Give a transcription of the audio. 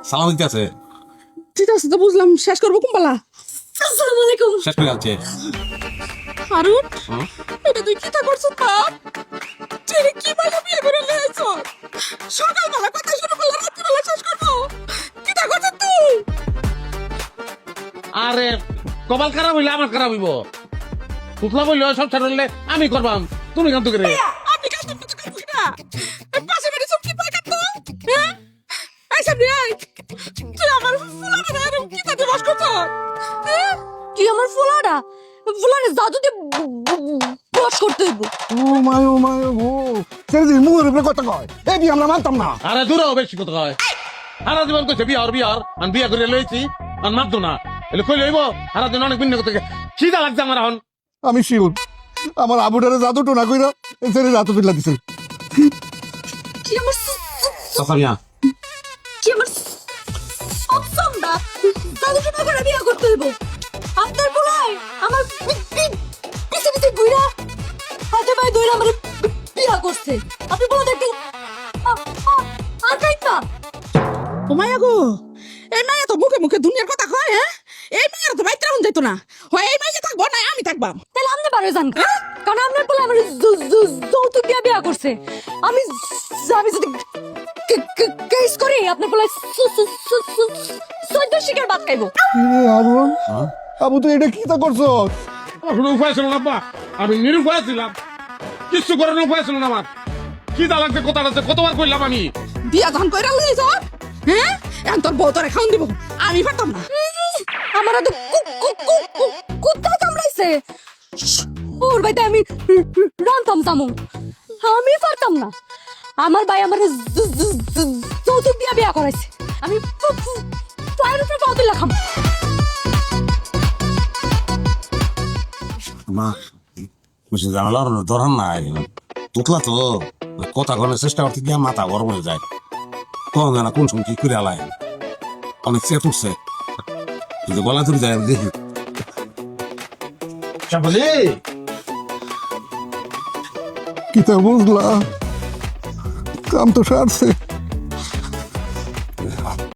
সালাম দিতে আছে ঠিক আছে তো বুঝলাম, শেষ করবো কুম্বালা। আসসালামু আলাইকুম। শেষ করে আছে হারুন, এটা তুই কি তা করছ? বাপ ছেলে কি বলে বিয়ে করে নিয়েছ? সকালবেলা কথা শুরু করলে রাত্রিবেলা শেষ করবো? কি তা করছ তুই? আরে কপাল খারাপ হইলে আমার খারাপ হইব, ফুফলা বললে সব ছাড়লে আমি করবাম, তুমি কান্ত করে আপনি কাজ করতে করবি না। পাশে বেড়ে সব কি পাই কাটতো? হ্যাঁ, এই সামনে আয়। তুই আমার ফুলাটা এরকম কি তা দিবস করছ? কি আমার ফুলাটা জাদু দিয়ে বস করতে হইব। ও মায় ও ছেড়ে দিন, মুখের উপরে কথা কয়। এই বিয়ে আমরা মানতাম না। আরে দূরে বেশি কথা হয়। সারা জীবন কইছে বিয়ার আমি বিয়া করে লইছি আর মানতো না, এলে কই লইব সারা দিন অনেক ভিন্ন কথা খিদা লাগছে আমার এখন। আমি শিউর আমার আবুটারে জাদু টোনা কইরা এই ছেড়ে রাত পিল্লা দিছে। কি আমার সাফারিয়া কি আমার সবসমটা জাদু টোনা করে বিয়া করতে হইব। আপনার বলাই আমার পিছে পিছে ঘুরা হাতে পায়ে ধরে আমার বিয়া করছে। আপনি বলে দেখেন আর কাইতা ও মায়া গো, এই মায়া তো মুখে মুখে দুনিয়ার কথা কয়। হ্যাঁ, এই মায়ের তো বাইতে রাখুন যাইতো না। হয় এই মাইয়া থাকবো না আমি থাকবাম। তাহলে আপনি পারে যান, কারণ আপনার বলে আমার যৌতুক দিয়ে বিয়া করছে। আমি আমি যদি কেস করি আপনার বলে 14 শিকার বাদ খাইবো। আবুল আবু তুই এটা কি তা করছো? আমার কোনো উপায় ছিল না আব্বা, আমি নিরুপায় ছিলাম, কিচ্ছু করার উপায় ছিল না আমার। খিদা লাগছে কথাটা কতবার কইলাম আমি। বিয়া ধান কইরা লইছ? হ্যাঁ, এখন তোর বউ তোরে খাওন দিব, আমি পারতাম না। আমার তো কুত্তা কামড়াইছে। ওর বাইতে আমি রান্তাম জামু, আমি পারতাম না। আমার ভাই আমার যৌতুক দিয়া বিয়া করাইছে। আমি পায়ের উপরে পাও দিলা খাম। মা বুঝে জানালার ধরান নাই তোতলা তো কথা করার চেষ্টা করতে গিয়ে মাথা গরম হয়ে যায়। কখন জানা কোন সময় কি করে আলায় অনেক চেত উঠছে, যদি গলা ধরে যায় দেখি কি তা বুঝলা? কাম তো সারছে।